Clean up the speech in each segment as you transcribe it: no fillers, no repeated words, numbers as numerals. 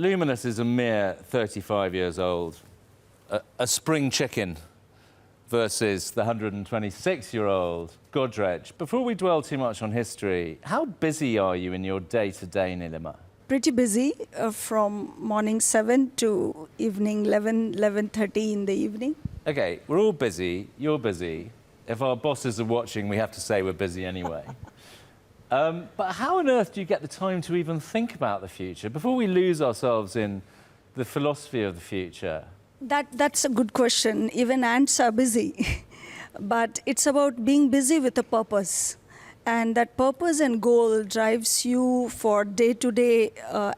Luminous is a mere 35 years old, a spring chicken versus the 126-year-old Godrej. Before we dwell too much on history, how busy are you in your day-to-day, Neelima? Pretty busy from morning 7 to evening 11:30 in the evening. Okay, we're all busy, you're busy. If our bosses are watching, we have to say we're busy anyway. But how on earth do you get the time to even think about the future before we lose ourselves in the philosophy of the future? That's a good question. Even ants are busy. But it's about being busy with a purpose. And that purpose and goal drives you for day-to-day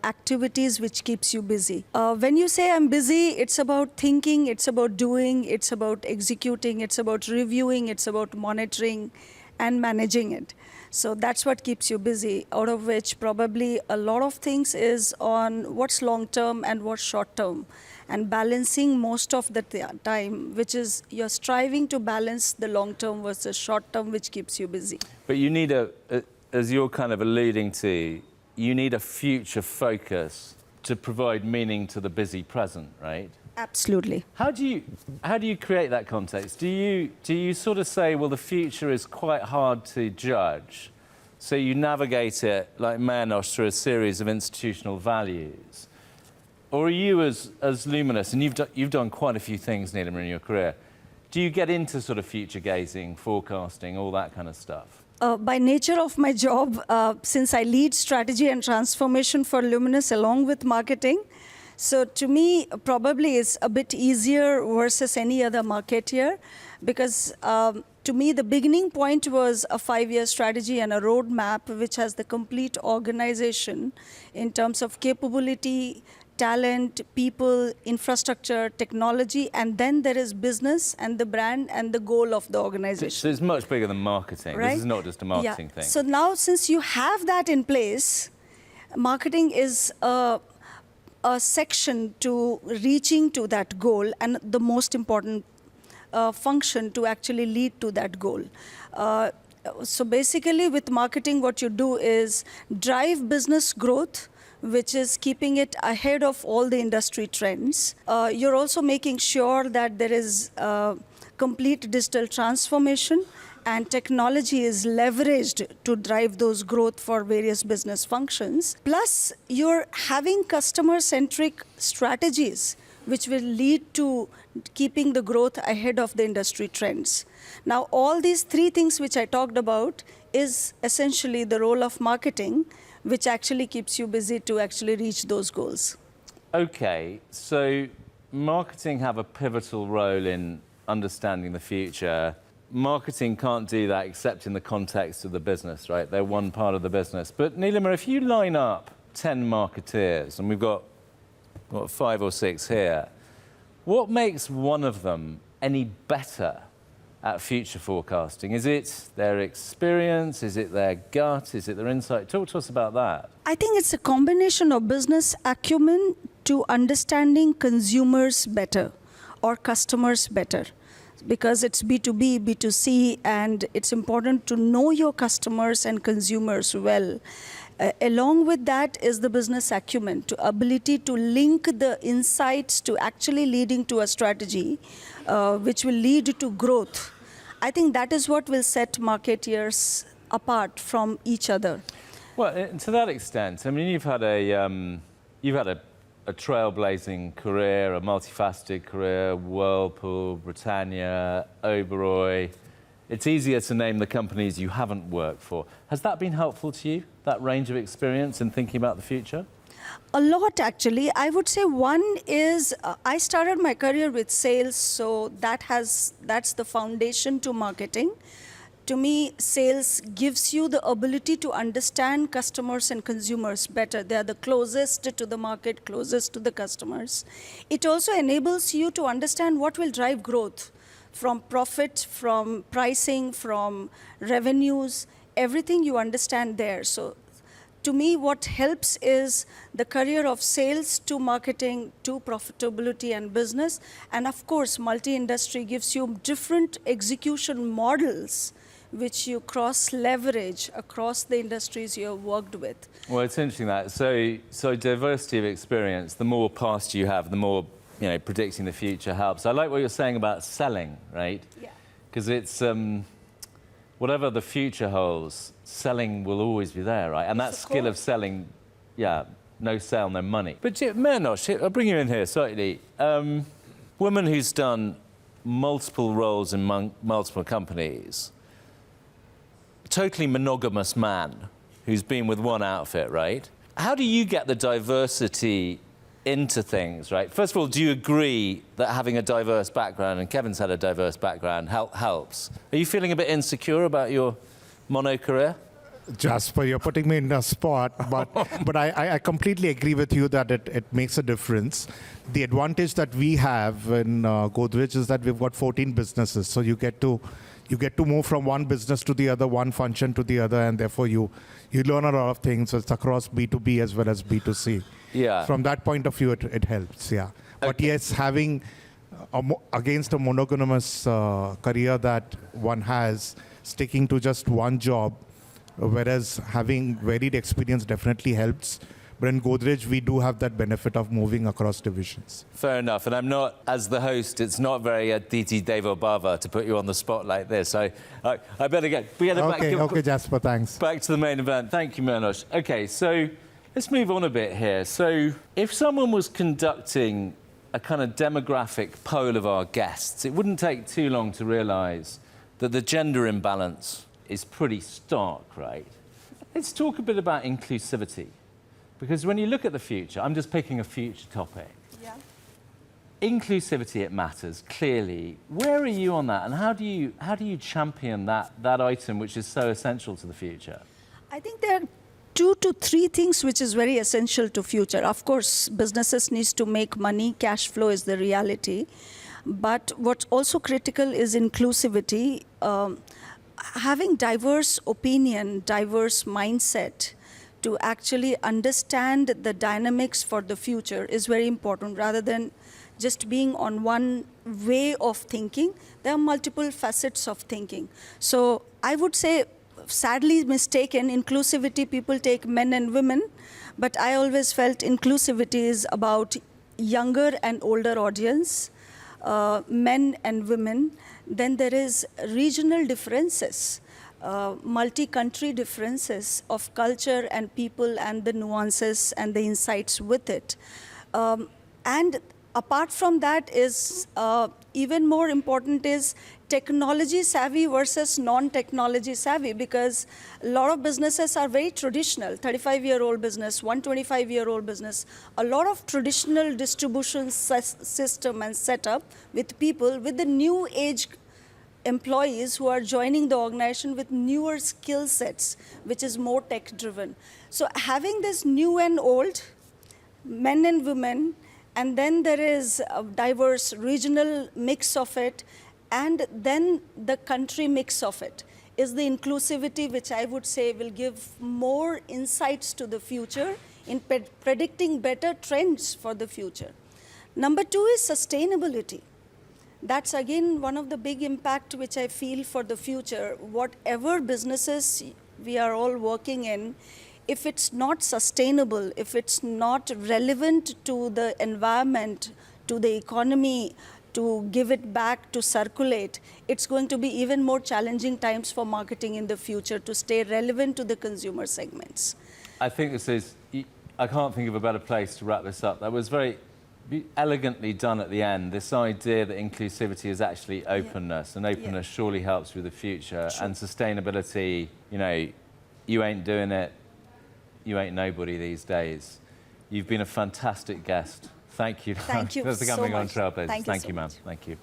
activities which keeps you busy. When you say I'm busy, it's about thinking, it's about doing, it's about executing, it's about reviewing, it's about monitoring and managing it. So that's what keeps you busy, out of which probably a lot of things is on what's long-term and what's short-term, and balancing most of the time, which is you're striving to balance the long-term versus short-term, which keeps you busy. But you need as you're kind of alluding to, you need a future focus to provide meaning to the busy present, right? Absolutely. How do you create that context? Do you sort of say, well, the future is quite hard to judge, so you navigate it like Manos through a series of institutional values? Or are you as luminous, and you've done quite a few things, Neelima, in your career, do you get into sort of future gazing, forecasting, all that kind of stuff? By nature of my job, since I lead strategy and transformation for Luminous along with marketing, so to me, probably it's a bit easier versus any other marketeer, because to me, the beginning point was a 5-year strategy and a roadmap which has the complete organization in terms of capability, talent, people, infrastructure, technology, and then there is business and the brand and the goal of the organization. So it's much bigger than marketing. Right? This is not just a marketing thing. So now, since you have that in place, marketing is a section to reaching to that goal, and the most important function to actually lead to that goal. So basically with marketing, what you do is drive business growth, which is keeping it ahead of all the industry trends. You're also making sure that there is complete digital transformation and technology is leveraged to drive those growth for various business functions. Plus, you're having customer-centric strategies which will lead to keeping the growth ahead of the industry trends. Now, all these three things which I talked about is essentially the role of marketing, which actually keeps you busy to actually reach those goals. Okay, so marketing have a pivotal role in understanding the future. Marketing can't do that except in the context of the business, right? They're one part of the business. But Neelima, if you line up 10 marketeers, and we've got, what, 5 or 6 here, what makes one of them any better at future forecasting? Is it their experience? Is it their gut? Is it their insight? Talk to us about that. I think it's a combination of business acumen to understanding consumers better or customers better, because it's B2B, B2C, and it's important to know your customers and consumers well. Along with that is the business acumen, to ability to link the insights to actually leading to a strategy which will lead to growth. I think that is what will set marketeers apart from each other. Well, to that extent, I mean, you've had a trailblazing career, a multifaceted career, Whirlpool, Britannia, Oberoi. It's easier to name the companies you haven't worked for. Has that been helpful to you, that range of experience in thinking about the future? A lot, actually. I would say one is I started my career with sales, so that's the foundation to marketing. To me, sales gives you the ability to understand customers and consumers better. They are the closest to the market, closest to the customers. It also enables you to understand what will drive growth, from profit, from pricing, from revenues, everything you understand there. So to me, what helps is the career of sales to marketing to profitability and business. And of course, multi-industry gives you different execution models which you cross-leverage across the industries you have worked with. Well, it's interesting that. So diversity of experience, the more past you have, the more, predicting the future helps. I like what you're saying about selling, right? Yeah. Because it's, whatever the future holds, selling will always be there, right? And that skill of selling, no sale, no money. But Meenakshi, I'll bring you in here slightly. Woman who's done multiple roles in multiple companies, totally monogamous man who's been with one outfit, right? How do you get the diversity into things, right? First of all, do you agree that having a diverse background, and Kevin's had a diverse background, helps? Are you feeling a bit insecure about your mono career? Jasper, you're putting me in a spot, but I completely agree with you that it makes a difference. The advantage that we have in Godrej is that we've got 14 businesses, so you get to move from one business to the other, one function to the other, and therefore you learn a lot of things. So it's across B2B as well as B2C. Yeah. From that point of view, it helps, yeah. Okay. But yes, having against a monogamous career that one has, sticking to just one job, whereas having varied experience definitely helps. But in Godrej, we do have that benefit of moving across divisions. Fair enough. And I'm not, as the host, it's not very Aditi Devo Bhava to put you on the spot like this. I better get back. Okay, Jasper, thanks. Back to the main event. Thank you, Meenakshi. Okay, so let's move on a bit here. So if someone was conducting a kind of demographic poll of our guests, it wouldn't take too long to realise that the gender imbalance is pretty stark, right? Let's talk a bit about inclusivity. Because when you look at the future, I'm just picking a future topic. Yeah. Inclusivity, it matters, clearly. Where are you on that? And how do you champion that item which is so essential to the future? I think there are 2 to 3 things which is very essential to future. Of course, businesses needs to make money. Cash flow is the reality. But what's also critical is inclusivity. Having diverse opinion, diverse mindset, to actually understand the dynamics for the future is very important. Rather than just being on one way of thinking, there are multiple facets of thinking. So I would say, sadly mistaken, inclusivity, people take men and women, but I always felt inclusivity is about younger and older audience, men and women. Then there is regional differences. Multi-country differences of culture and people and the nuances and the insights with it. And apart from that is, even more important is technology savvy versus non-technology savvy, because a lot of businesses are very traditional, 35-year-old business, 125-year-old business, a lot of traditional distribution system and setup with people with the new age employees who are joining the organization with newer skill sets, which is more tech-driven. So having this new and old, men and women, and then there is a diverse regional mix of it, and then the country mix of it, is the inclusivity which I would say will give more insights to the future in predicting better trends for the future. Number 2 is sustainability. That's again one of the big impact which I feel for the future. Whatever businesses we are all working in, if it's not sustainable, if it's not relevant to the environment, to the economy, to give it back, to circulate, it's going to be even more challenging times for marketing in the future to stay relevant to the consumer segments. I think this is, I can't think of a better place to wrap this up. That was very elegantly done at the end, this idea that inclusivity is actually openness, and openness surely helps with the future. Sure. And sustainability, you ain't doing it, you ain't nobody these days. You've been a fantastic guest. Thank you. Thank you for coming on Trailblazers. Thank you, ma'am. much. Thank you.